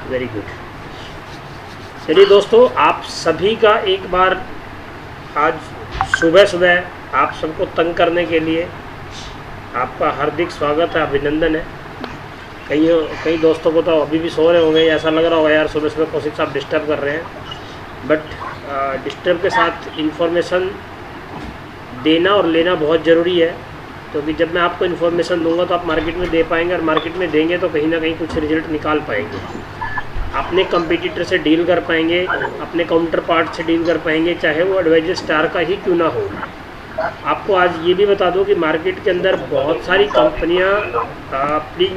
Very good. चलिए दोस्तों, आप सभी का एक बार आज सुबह सुबह आप सबको तंग करने के लिए आपका हार्दिक स्वागत है, अभिनंदन है। कई कई दोस्तों को तो अभी भी सो रहे होंगे, ऐसा लग रहा होगा यार सुबह सुबह कौशिक साहब डिस्टर्ब कर रहे हैं। बट डिस्टर्ब के साथ इन्फॉर्मेशन देना और लेना बहुत ज़रूरी है, क्योंकि जब मैं आपको इन्फॉर्मेशन दूंगा तो आप मार्केट में दे पाएंगे, और मार्केट में देंगे तो कहीं ना कहीं कुछ रिजल्ट निकाल पाएंगे, अपने कंपटीटर से डील कर पाएंगे, अपने काउंटर पार्ट से डील कर पाएंगे, चाहे वो एडवाइजर स्टार का ही क्यों ना हो। आपको आज ये भी बता दूं कि मार्केट के अंदर बहुत सारी कंपनियां, प्लीज़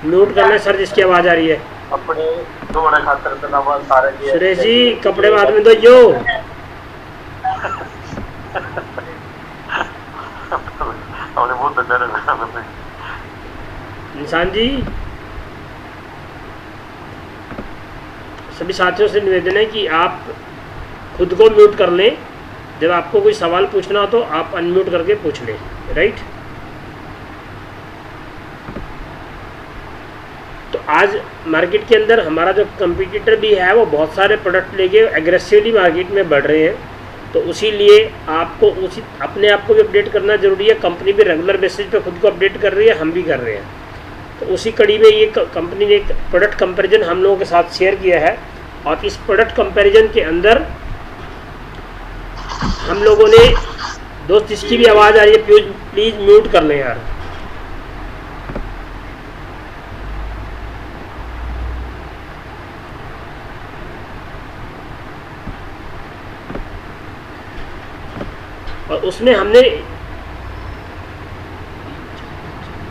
म्यूट करना सर जिसकी आवाज़ आ रही है। सुरेश जी कपड़े बाद में दो जो इंसान जी, सभी साथियों से निवेदन है कि आप खुद को म्यूट कर लें। जब आपको कोई सवाल पूछना हो तो आप अनम्यूट करके पूछ लें, राइट। तो आज मार्केट के अंदर हमारा जो कंपटीटर भी है वो बहुत सारे प्रोडक्ट लेके एग्रेसिवली मार्केट में बढ़ रहे हैं, तो उसी लिए आपको उसी अपने आप को भी अपडेट करना ज़रूरी है। कंपनी भी रेगुलर बेसिस पे खुद को अपडेट कर रही है, हम भी कर रहे हैं। तो उसी कड़ी में ये कंपनी ने एक प्रोडक्ट कंपैरिजन हम लोगों के साथ शेयर किया है, और इस प्रोडक्ट कंपैरिजन के अंदर हम लोगों ने, दोस्त जिसकी भी आवाज़ आ रही है प्लीज़ म्यूट कर लें यार। और उसमें हमने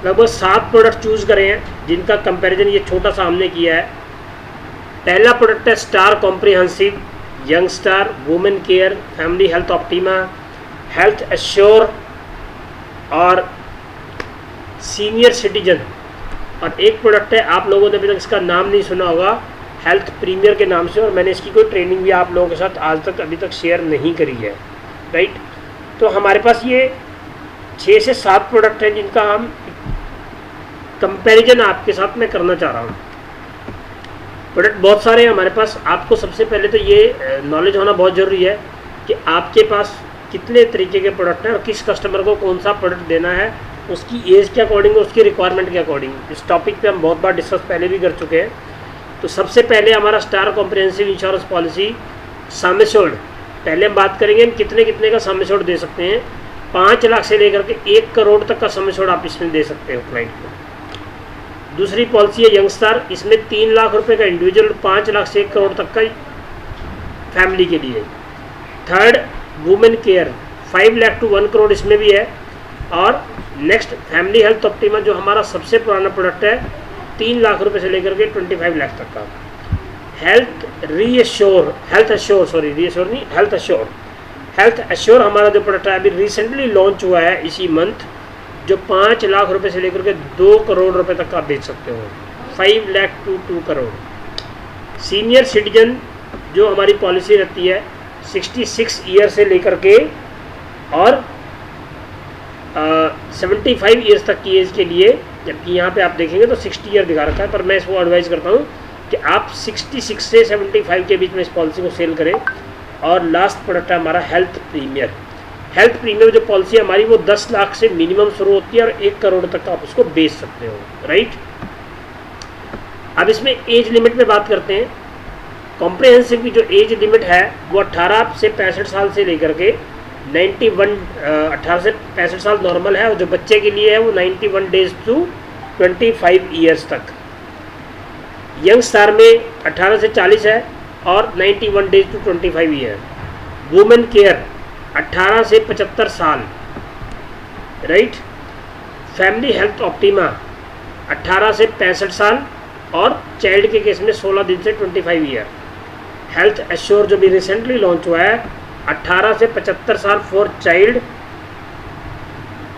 लगभग 7 प्रोडक्ट चूज़ करे हैं जिनका कंपैरिजन ये छोटा सा हमने किया है। पहला प्रोडक्ट है star comprehensive, young star, women care, family health optima, health assure और सीनियर सिटीजन। और एक प्रोडक्ट है, आप लोगों ने अभी तक इसका नाम नहीं सुना होगा, हेल्थ प्रीमियर के नाम से, और मैंने इसकी कोई ट्रेनिंग भी आप लोगों के साथ आज तक अभी तक शेयर नहीं करी है, राइट। तो हमारे पास ये 6 से 7 प्रोडक्ट हैं जिनका हम कंपैरिजन आपके साथ मैं करना चाह रहा हूँ। प्रोडक्ट बहुत सारे हैं हमारे पास। आपको सबसे पहले तो ये नॉलेज होना बहुत ज़रूरी है कि आपके पास कितने तरीके के प्रोडक्ट हैं और किस कस्टमर को कौन सा प्रोडक्ट देना है, उसकी एज के अकॉर्डिंग, उसकी रिक्वायरमेंट के अकॉर्डिंग। इस टॉपिक पे हम बहुत बार डिस्कस पहले भी कर चुके हैं। तो सबसे पहले हमारा star comprehensive insurance policy sum assured. पहले हम बात करेंगे हम कितने कितने का सम एश्योर्ड दे सकते हैं। 5 लाख से लेकर के 1 करोड़ तक का सम एश्योर्ड आप इसमें दे सकते हो क्लाइंट को। दूसरी पॉलिसी है यंग स्टार, इसमें 3 लाख रुपए का इंडिविजुअल, 5 लाख से 1 करोड़ तक का फैमिली के लिए। Third women care, 5 lakh to 1 crore इसमें भी है। और नेक्स्ट फैमिली हेल्थ ऑप्टिमा जो हमारा सबसे पुराना प्रोडक्ट है, 3 लाख रुपए से लेकर के 25 लाख तक का। हेल्थ एश्योर हमारा जो प्रोडक्ट है अभी रिसेंटली लॉन्च हुआ है इसी मंथ, जो 5 लाख रुपए से लेकर के 2 करोड़ रुपए तक का आप बेच सकते हो, 5 lakh to 2 crore. Senior citizen जो हमारी पॉलिसी रहती है 66 ईयर से लेकर के और 75 ईयर्स तक की एज के लिए, जबकि यहाँ पे आप देखेंगे तो 60 ईयर दिखा रखा है, पर मैं इसको एडवाइस करता हूँ कि आप 66 से 75 के बीच में इस पॉलिसी को सेल करें। और लास्ट प्रोडक्ट है हमारा हेल्थ प्रीमियर। हेल्थ प्रीमियर जो पॉलिसी हमारी वो 10 लाख से मिनिमम शुरू होती है और 1 करोड़ तक आप उसको बेच सकते हो, राइट। अब इसमें एज लिमिट पे बात करते हैं। कॉम्प्रिहेंसिव की जो एज लिमिट है वो 18 से 65 साल से लेकर के 18 से 65 साल नॉर्मल है, और जो बच्चे के लिए है वो 91 डेज टू 25 ईयर्स तक। यंग स्टार में 18 से 40 है और 91 days to 25 year. Women care 18 से 75 साल, राइट। फैमिली हेल्थ ऑप्टिमा 18 से 65 साल और चाइल्ड के केस में 16 दिन से 25 ईयर। हेल्थ एश्योर जो भी रिसेंटली लॉन्च हुआ है 18 से 75 साल फॉर चाइल्ड,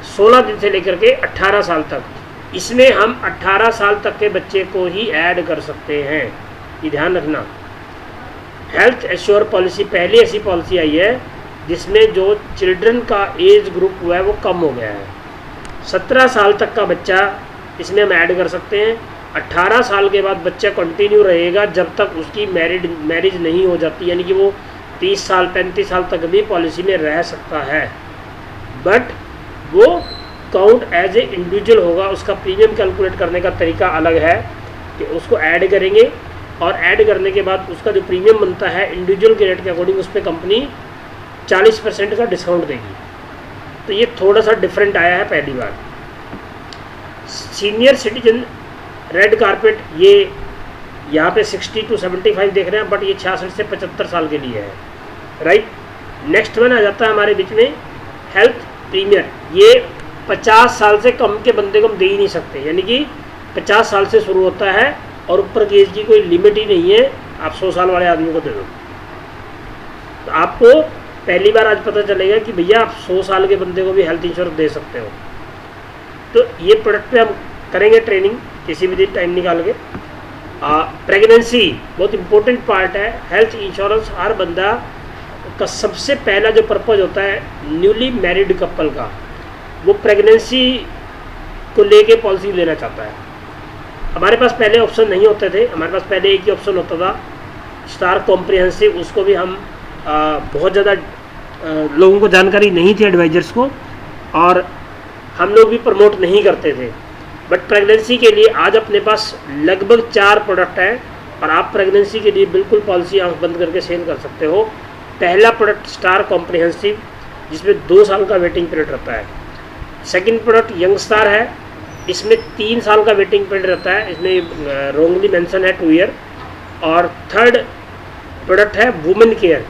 16 दिन से लेकर के 18 साल तक। इसमें हम 18 साल तक के बच्चे को ही ऐड कर सकते हैं, ये ध्यान रखना। हेल्थ एश्योर पॉलिसी पहली ऐसी पॉलिसी आई है जिसमें जो चिल्ड्रन का एज ग्रुप हुआ है वो कम हो गया है। 17 साल तक का बच्चा इसमें हम ऐड कर सकते हैं, 18 साल के बाद बच्चा कंटिन्यू रहेगा जब तक उसकी मैरिज नहीं हो जाती, यानी कि वो 30 साल 35 साल तक भी पॉलिसी में रह सकता है, बट वो काउंट एज ए इंडिविजुअल होगा। उसका प्रीमियम कैलकुलेट करने का तरीका अलग है कि उसको ऐड करेंगे और ऐड करने के बाद उसका जो प्रीमियम बनता है इंडिविजुअल के रेट के अकॉर्डिंग उस पर कंपनी 40% का डिस्काउंट देगी। तो ये थोड़ा सा डिफरेंट आया है पहली बार। सीनियर सिटीजन रेड कारपेट, ये यहाँ पे 60 to 75 देख रहे हैं, बट ये 66 से 75 साल के लिए है, राइट। नेक्स्ट वन आ जाता है हमारे बीच में हेल्थ प्रीमियर। ये 50 साल से कम के बंदे को हम दे ही नहीं सकते, यानी कि 50 साल से शुरू होता है और ऊपर की एज की कोई लिमिट ही नहीं है। आप 100 साल वाले आदमी को दे दो तो आपको पहली बार आज पता चलेगा कि भैया आप 100 साल के बंदे को भी हेल्थ इंश्योरेंस दे सकते हो। तो ये प्रोडक्ट पे हम करेंगे ट्रेनिंग किसी भी दिन टाइम निकाल के। प्रेगनेंसी बहुत इंपॉर्टेंट पार्ट है। हेल्थ इंश्योरेंस हर बंदा का सबसे पहला जो पर्पज़ होता है न्यूली मैरिड कपल का, वो प्रेगनेंसी को लेके पॉलिसी लेना चाहता है। हमारे पास पहले ऑप्शन नहीं होते थे, हमारे पास पहले एक ही ऑप्शन होता था स्टार कॉम्प्रिहेंसिव। उसको भी हम बहुत ज़्यादा लोगों को जानकारी नहीं थी, एडवाइजर्स को, और हम लोग भी प्रमोट नहीं करते थे। बट प्रेगनेंसी के लिए आज अपने पास लगभग 4 प्रोडक्ट हैं और आप प्रेगनेंसी के लिए बिल्कुल पॉलिसी आंख बंद करके सेल कर सकते हो। पहला प्रोडक्ट स्टार कॉम्प्रिहेंसिव, जिसमें 2 साल का वेटिंग पीरियड रहता है। सेकंड प्रोडक्ट यंग स्टार है, इसमें 3 साल का वेटिंग पीरियड रहता है, इसमें रोंगली मेंशन है 2 ईयर। और थर्ड प्रोडक्ट है वुमेन केयर।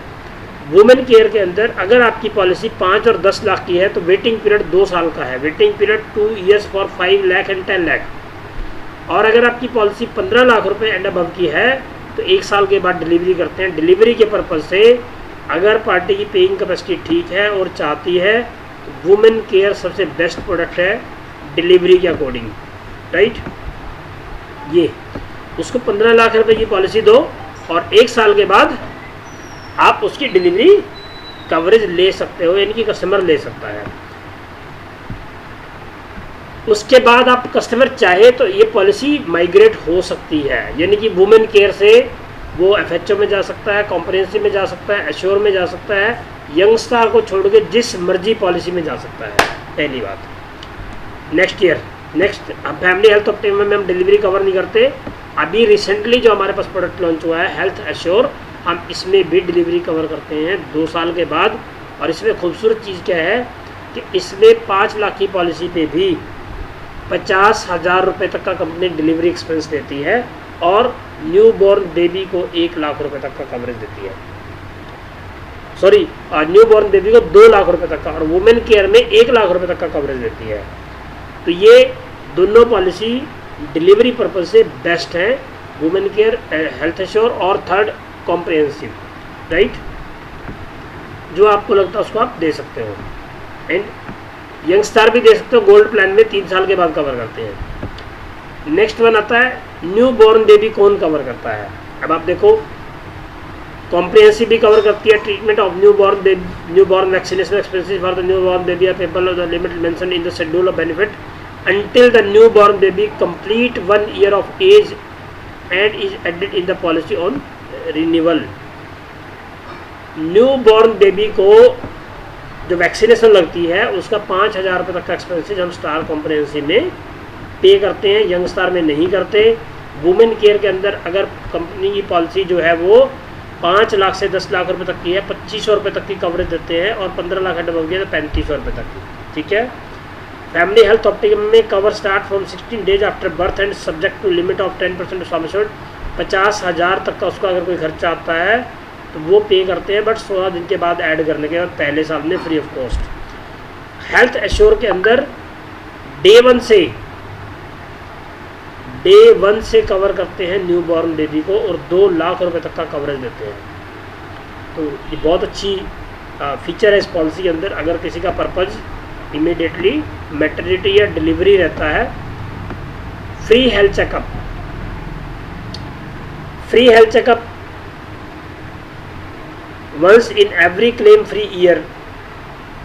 वुमेन केयर के अंदर अगर आपकी पॉलिसी 5 और 10 लाख की है तो वेटिंग पीरियड 2 साल का है, waiting period 2 years for 5 lakh and 10 lakh. और अगर आपकी पॉलिसी 15 लाख रुपए एंड अबव की है तो 1 साल के बाद डिलीवरी करते हैं। डिलीवरी के पर्पज़ से अगर पार्टी की पेइंग कैपेसिटी ठीक है और चाहती है तो वुमेन केयर सबसे बेस्ट प्रोडक्ट है डिलीवरी के अकॉर्डिंग, राइट। ये उसको 15 लाख रुपए की पॉलिसी दो और 1 साल के बाद आप उसकी डिलीवरी कवरेज ले सकते हो, यानी कि कस्टमर ले सकता है। उसके बाद आप कस्टमर चाहे तो ये पॉलिसी माइग्रेट हो सकती है, यानी कि वुमेन केयर से वो एफएचओ में जा सकता है, कॉम्प्रिहेंसिव में जा सकता है, एश्योर में जा सकता है, यंग स्टार को छोड़ के जिस मर्जी पॉलिसी में जा सकता है। पहली बात। नेक्स्ट हम फैमिली हेल्थ ऑप्टिमम में हम डिलीवरी कवर नहीं करते। अभी रिसेंटली जो हमारे पास प्रोडक्ट लॉन्च हुआ है हेल्थ एश्योर, हम इसमें भी डिलीवरी कवर करते हैं 2 साल के बाद। और इसमें खूबसूरत चीज़ क्या है कि इसमें 5 लाख की पॉलिसी पे भी 50,000 रुपये तक का कंपनी डिलीवरी एक्सपेंस देती है और न्यू बॉर्न बेबी को 1 लाख रुपये तक का कवरेज देती है। सॉरी, न्यू बॉर्न बेबी को 2 लाख रुपये तक का, और वुमेन केयर में 1 लाख रुपये तक का कवरेज देती है। तो ये दोनों पॉलिसी डिलीवरी पर्पज से बेस्ट है, वुमेन केयर, हेल्थ एश्योर और थर्ड कॉम्प्रिहेंसिव, राइट। जो आपको लगता है उसको आप दे सकते हो। एंड यंग स्टार भी दे सकते हो, गोल्ड प्लान में 3 साल के बाद कवर करते हैं। नेक्स्ट वन आता है न्यू बॉर्न बेबी कौन कवर करता है। अब आप देखो, कॉम्प्रिहेंसिव भी कवर करती है treatment of newborn vaccination expenses for the newborn baby are payable of the limit mention in the schedule of benefit until the newborn baby complete 1 year of age and is added in the policy on renewal। Newborn baby को जो vaccination लगती है उसका 5,000 रुपये तक का expenses हम star comprehensive में पे करते हैं, यंग स्टार में नहीं करते। वुमेन केयर के अंदर अगर कंपनी की पॉलिसी जो है वो 5 लाख से 10 लाख रुपये तक की है, 2500 रुपये तक की कवरेज देते हैं, और 15 लाख एंड अबव की है तो 3500 रुपये तक की, ठीक है। फैमिली हेल्थ ऑप्टिमम में cover start from 16 days after birth and subject to limit of 10% of sum assured. 50,000 तक का उसका अगर कोई खर्चा आता है तो वो पे करते हैं, बट 16 दिन के बाद ऐड करने के बाद पहले साल में free of cost. Health assure के अंदर डे वन से कवर करते हैं न्यू बॉर्न बेबी को और 2 लाख रुपए तक का कवरेज देते हैं। तो ये बहुत अच्छी फीचर है इस पॉलिसी के अंदर। अगर किसी का पर्पज़ इमीडिएटली मैटरनिटी या डिलीवरी रहता है। Free health checkup once in every claim free year,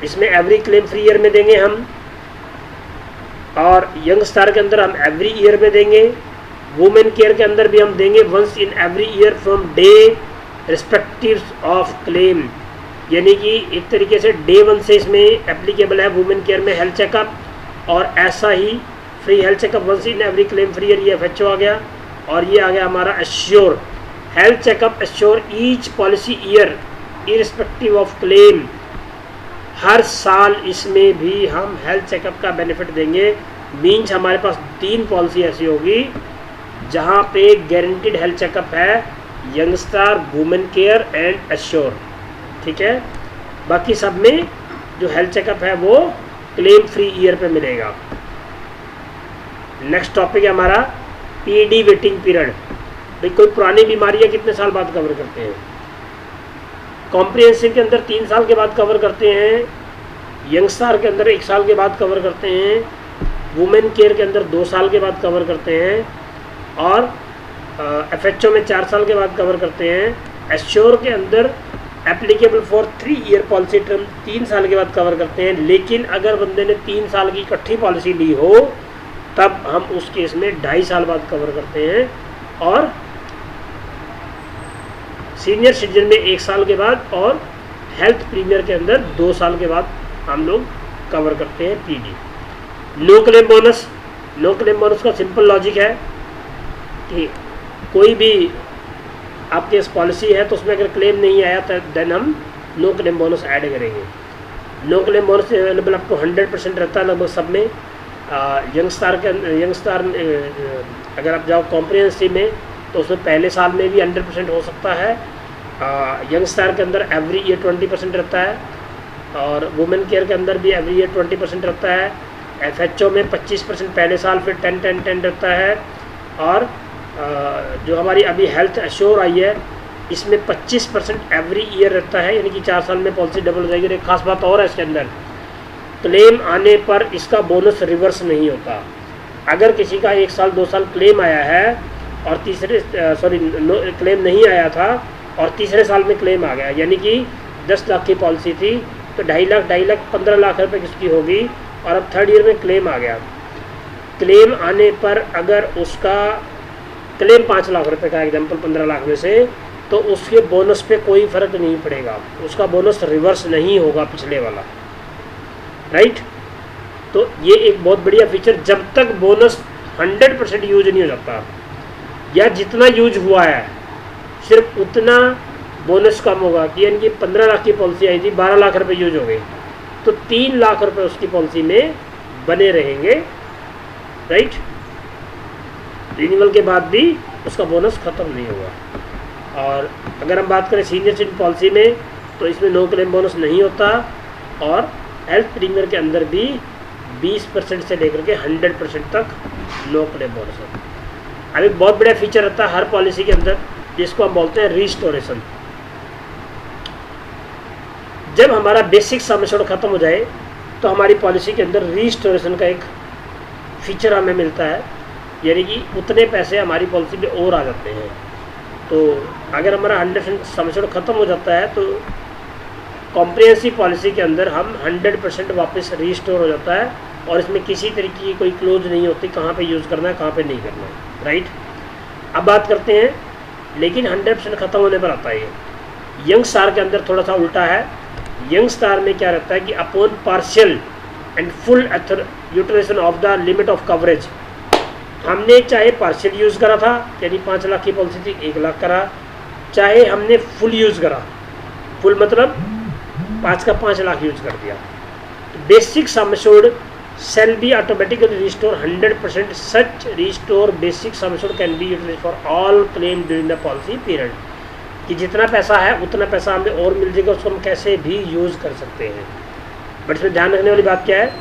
इसमें एवरी क्लेम फ्री ईयर में देंगे हम, और यंग स्टार के अंदर हम एवरी ईयर में देंगे। वुमेन केयर के अंदर भी हम देंगे once in every year from the respective of claim, यानी कि एक तरीके से डे 1 से इसमें एप्लीकेबल है वुमेन केयर में हेल्थ चेकअप, और ऐसा ही free health checkup once in every claim free year, ये FHO आ गया। और ये आ गया हमारा assure health checkup assure each policy year irrespective of claim, हर साल इसमें भी हम हेल्थ चेकअप का बेनिफिट देंगे। मीन्स हमारे पास 3 पॉलिसी ऐसी होगी जहाँ पे गारंटीड हेल्थ चेकअप है, young star, women care and assure, ठीक है। बाकी सब में जो हेल्थ चेकअप है वो क्लेम फ्री ईयर पे मिलेगा। नेक्स्ट टॉपिक है हमारा PD वेटिंग पीरियड। भाई कोई पुरानी बीमारी है कितने साल बाद कवर करते हैं? कॉम्प्रिहेंसिव के अंदर 3 साल के बाद कवर करते हैं, यंग स्टार के अंदर 1 साल के बाद कवर करते हैं, वुमेन केयर के अंदर 2 साल के बाद कवर करते हैं, और FHO में 4 साल के बाद कवर करते हैं। एश्योर के अंदर applicable for 3 year policy term 3 साल के बाद कवर करते हैं, लेकिन अगर बंदे ने 3 साल की इकट्ठी पॉलिसी ली हो तब हम उस केस में 2.5 साल बाद कवर करते हैं, और सीनियर सिटीजन में 1 साल के बाद, और हेल्थ प्रीमियर के अंदर 2 साल के बाद हम लोग कवर करते हैं PD। No claim bonus, no claim bonus का सिंपल लॉजिक है कि कोई भी आपके इस पॉलिसी है तो उसमें अगर क्लेम नहीं आया तो देन हम नो क्लेम बोनस ऐड करेंगे। नो क्लेम बोनस अवेलेबल आपको 100% रहता है लगभग सब में। यंग स्टार अगर आप जाओ कॉम्प्रिहेंसिव में तो उसमें पहले साल में भी 100% हो सकता है। यंग स्टार के अंदर एवरी ईयर 20% रहता है, और वुमेन केयर के अंदर भी एवरी ईयर 20% रहता है। FHO में 25% पहले साल, फिर 10-10-10 रहता है। और जो हमारी अभी हेल्थ एश्योर आई है इसमें 25% एवरी ईयर रहता है, यानी कि 4 साल में पॉलिसी डबल हो जाएगी। एक खास बात और है इसके अंदर, क्लेम आने पर इसका बोनस रिवर्स नहीं होता। अगर किसी का 1 साल 2 साल क्लेम आया है और क्लेम नहीं आया था और तीसरे साल में क्लेम आ गया, यानी कि 10 लाख की पॉलिसी थी तो 2.5 लाख 15 लाख रुपए किसकी होगी, और अब 3rd ईयर में क्लेम आ गया। क्लेम आने पर अगर उसका क्लेम 5 लाख रुपए का एग्जाम्पल 15 लाख में से, तो उसके बोनस पे कोई फ़र्क नहीं पड़ेगा, उसका बोनस रिवर्स नहीं होगा पिछले वाला, राइट। तो ये एक बहुत बढ़िया फीचर, जब तक बोनस 100% यूज नहीं हो जाता या जितना यूज हुआ है सिर्फ उतना बोनस कम होगा, कि यानी कि 15 लाख की पॉलिसी आई थी, 12 लाख रुपए यूज हो गए, तो 3 लाख रुपए उसकी पॉलिसी में बने रहेंगे, राइट। रिन्यूअल के बाद भी उसका बोनस ख़त्म नहीं होगा। और अगर हम बात करें सीनियर सिटीजन पॉलिसी में तो इसमें नो क्लेम बोनस नहीं होता, और हेल्थ प्रीमियर के अंदर भी 20% से लेकर के 100% तक नो क्लेम बोनस होता है। अब एक बहुत बड़ा फीचर रहता है हर पॉलिसी के अंदर जिसको हम बोलते हैं रिस्टोरेशन। जब हमारा बेसिक सम एश्योर्ड खत्म हो जाए तो हमारी पॉलिसी के अंदर रिस्टोरेशन का एक फीचर हमें मिलता है, यानी कि उतने पैसे हमारी पॉलिसी में और आ जाते हैं। तो अगर हमारा 100% सम एश्योर्ड खत्म हो जाता है तो कॉम्प्रिहेंसिव पॉलिसी के अंदर हम 100% वापस रिस्टोर हो जाता है, और इसमें किसी तरीके की कोई क्लोज नहीं होती कहाँ पे यूज़ करना है कहाँ पे नहीं करना है, राइट। अब बात करते हैं, लेकिन 100% ख़त्म होने पर आता है ये। यंग स्टार के अंदर थोड़ा सा उल्टा है। यंग स्टार में क्या रहता है कि upon partial and full utilization of the limit of coverage, हमने चाहे पार्शियल यूज़ करा था यानी 5 लाख की पॉलिसी थी 1 लाख करा, चाहे हमने फुल यूज़ करा, फुल मतलब 5 का 5 लाख यूज कर दिया, basic sum assured shall be automatically restore 100%. Such restore basic sum assured can be utilized for all claim during the policy period. कि जितना पैसा है उतना पैसा हमें और मिल जाएगा, उसको हम कैसे भी यूज़ कर सकते हैं। बट इसमें ध्यान रखने वाली बात क्या है,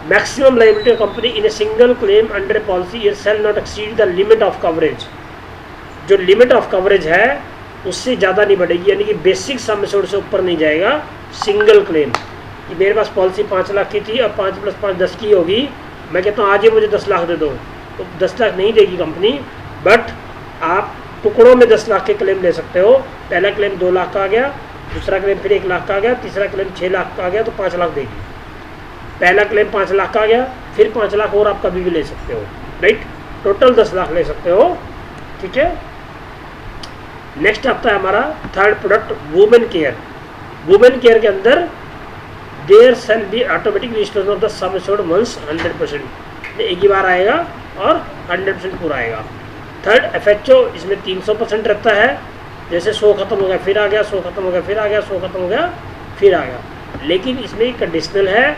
maximum liability company in a single claim under policy year shall not exceed the limit of coverage. जो लिमिट ऑफ कवरेज है उससे ज़्यादा नहीं बढ़ेगी, यानी कि बेसिक सम एश्योर्ड से ऊपर नहीं जाएगा सिंगल क्लेम। कि मेरे पास पॉलिसी 5 लाख की थी और 5 + 5 10 की होगी, मैं कहता हूँ आज ही मुझे 10 लाख दे दो, तो 10 लाख नहीं देगी कंपनी, बट आप टुकड़ों में 10 लाख के क्लेम ले सकते हो। पहला क्लेम 2 लाख का आ गया, दूसरा क्लेम फिर 1 लाख का आ गया, तीसरा क्लेम 6 लाख का आ गया, तो 5 लाख देगी। पहला क्लेम 5 लाख का आ गया, फिर 5 लाख और आप कभी भी ले सकते हो, राइट। टोटल 10 लाख ले सकते हो, ठीक है। नेक्स्ट आता है हमारा third product women care. Women care के अंदर there shall be automatic registration of the sum assured once 100%, एक ही बार आएगा और 100% पूरा आएगा। थर्ड FHO, इसमें 300% रहता है, जैसे 100 खत्म हो गया फिर आ गया, 100 खत्म हो गया फिर आ गया, 100 खत्म हो गया फिर आ गया। लेकिन इसमें एक कंडीशनल है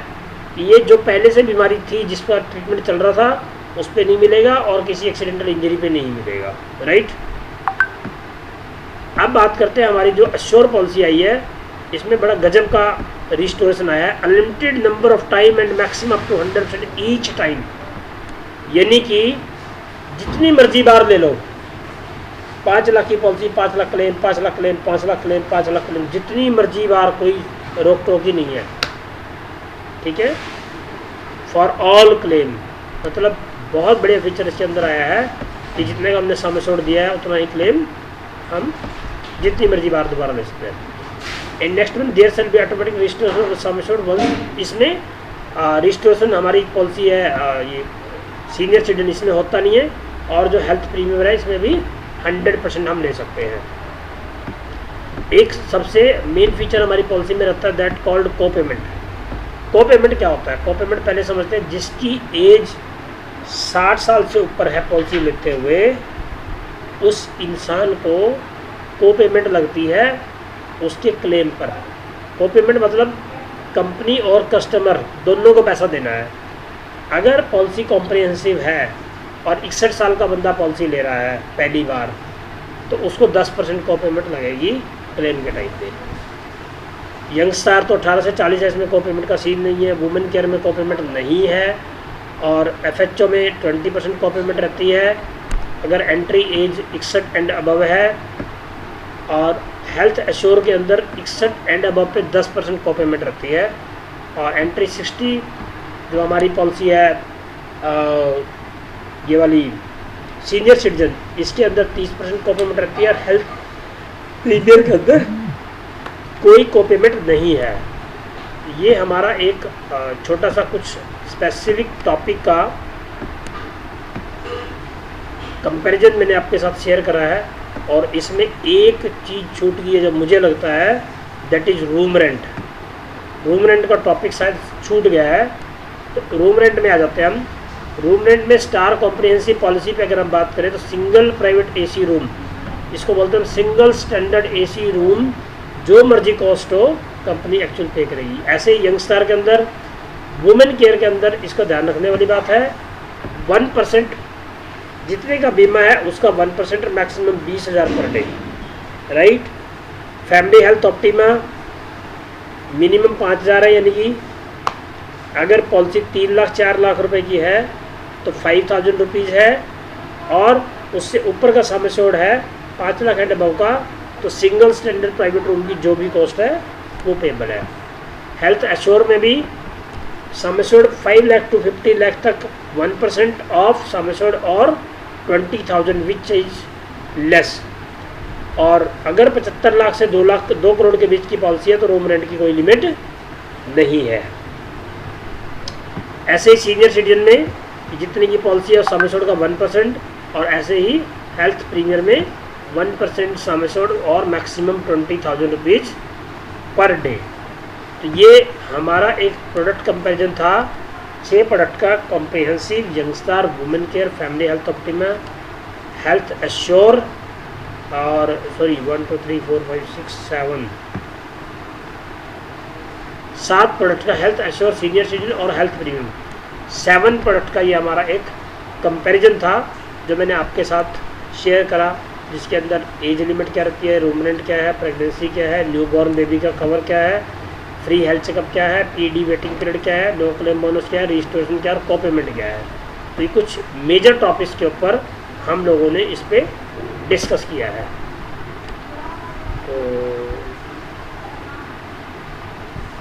कि ये जो पहले से बीमारी थी जिस पर ट्रीटमेंट चल रहा था उस पर नहीं मिलेगा और किसी एक्सीडेंटल इंजरी पे नहीं मिलेगा, राइट। अब बात करते हैं हमारी जो अश्योर पॉलिसी आई है, इसमें बड़ा गजब का रिस्टोरेशन आया है। Unlimited number of time and maximum up to 100% each time, यानी कि जितनी मर्जी बार ले लो। 5 लाख की policy, 5 lakh claim, 5 lakh claim, 5 lakh claim, 5 lakh claim, जितनी मर्जी बार, कोई रोक टोक ही नहीं है, ठीक है। फॉर ऑल क्लेम, मतलब बहुत बढ़िया फीचर इसके अंदर आया है कि जितने का हमने सम एश्योर्ड दिया है उतना ही क्लेम हम जितनी मर्जी बार दोबारा ले सकते हैं। And next one there shall be automatic registration of sum assured once, इसमें रजिस्ट्रेशन हमारी पॉलिसी है ये सीनियर सिटीजन, इसमें होता नहीं है। और जो हेल्थ प्रीमियम है इसमें भी 100% हम ले सकते हैं। एक सबसे मेन फीचर हमारी पॉलिसी में रहता है दैट कॉल्ड को पेमेंट। को पेमेंट क्या होता है? को पेमेंट पहले समझते हैं। जिसकी एज 60 साल से ऊपर है पॉलिसी लेते हुए, उस इंसान को पेमेंट लगती है उसके क्लेम पर। को पेमेंट मतलब कंपनी और कस्टमर दोनों को पैसा देना है। अगर पॉलिसी कॉम्प्रिहेंसिव है और 61 साल का बंदा पॉलिसी ले रहा है पहली बार, तो उसको 10% को पेमेंट लगेगी क्लेम के टाइम पे। यंगस्टार तो 18 से 40 है, इसमें को पेमेंट का सीन नहीं है। वुमेन केयर में को पेमेंट नहीं है। और FHO में 20% को पेमेंट रहती है अगर एंट्री एज 61 एंड अबव है। और हेल्थ एश्योर के अंदर 61 एंड अबव पे 10% को पेमेंट रहती है। और एंट्री 60 जो हमारी पॉलिसी है ये वाली सीनियर सिटीजन, इसके अंदर 30% को पेमेंट रहती है। और हेल्थ प्रीमियम के अंदर कोई को पेमेंट नहीं है। ये हमारा एक छोटा सा कुछ स्पेसिफिक टॉपिक का कंपैरिजन मैंने आपके साथ शेयर करा है। और इसमें एक चीज़ छूट गई है जो मुझे लगता है, that is room rent. Room rent का टॉपिक शायद छूट गया है, तो रूम रेंट में आ जाते हैं हम। रूम रेंट में स्टार कॉम्प्रिहेंसिव पॉलिसी पे अगर हम बात करें तो सिंगल प्राइवेट AC रूम, इसको बोलते हैं सिंगल स्टैंडर्ड AC रूम, जो मर्जी कॉस्ट हो कंपनी एक्चुअल पे करेगी। ऐसे ही यंगस्टार के अंदर, वुमेन केयर के अंदर इसका ध्यान रखने वाली बात है 1% जितने का बीमा है उसका 1% maximum 20,000 per day, right. Family health optima minimum 5,000 है, यानी कि अगर पॉलिसी 3 लाख 4 लाख रुपए की है तो 5,000 रुपीज़ है। और उससे ऊपर का सम एश्योर्ड है 5 लाख एंड अबव का, तो सिंगल स्टैंडर्ड प्राइवेट रूम की जो भी कॉस्ट है वो पेबल है। हेल्थ एश्योर में भी sum assured 5 lakh to 50 lakh तक 1% ऑफ सम एश्योर्ड और 20,000 विच इज लेस। और अगर 75 लाख से 2 करोड़ के बीच की पॉलिसी है तो रूम रेंट की कोई लिमिट नहीं है। ऐसे ही सीनियर सिटीजन में जितने की पॉलिसी है सम एश्योर्ड का 1%, और ऐसे ही हेल्थ प्रीमियम में 1% सम एश्योर्ड और मैक्सिमम 20,000 रुपीज़ पर डे। तो ये हमारा एक प्रोडक्ट कंपैरिजन था 6 प्रोडक्ट का, comprehensive, youngster, women care, family health optima, health assure, और 1 2 3 4 5 6 7 प्रोडक्ट का हेल्थ एश्योर, सीनियर सिटीजन और हेल्थ प्रीमियम। 7 प्रोडक्ट का ये हमारा एक कंपैरिजन था जो मैंने आपके साथ शेयर करा, जिसके अंदर एज लिमिट क्या रहती है, रूम रेंट क्या है, प्रेगनेंसी क्या है, न्यूबॉर्न बेबी का कवर क्या है, फ्री हेल्थ चेकअप क्या है, PD वेटिंग पीरियड क्या है, नो क्लेम बोनस क्या है, रजिस्ट्रेशन क्या है और को पेमेंट क्या है। तो ये कुछ मेजर टॉपिक्स के ऊपर हम लोगों ने इस पर डिस्कस किया है। तो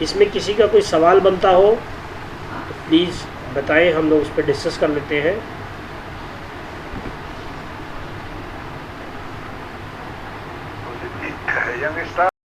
इसमें किसी का कोई सवाल बनता हो तो प्लीज़ बताएं, हम लोग उस पर डिस्कस कर लेते हैं।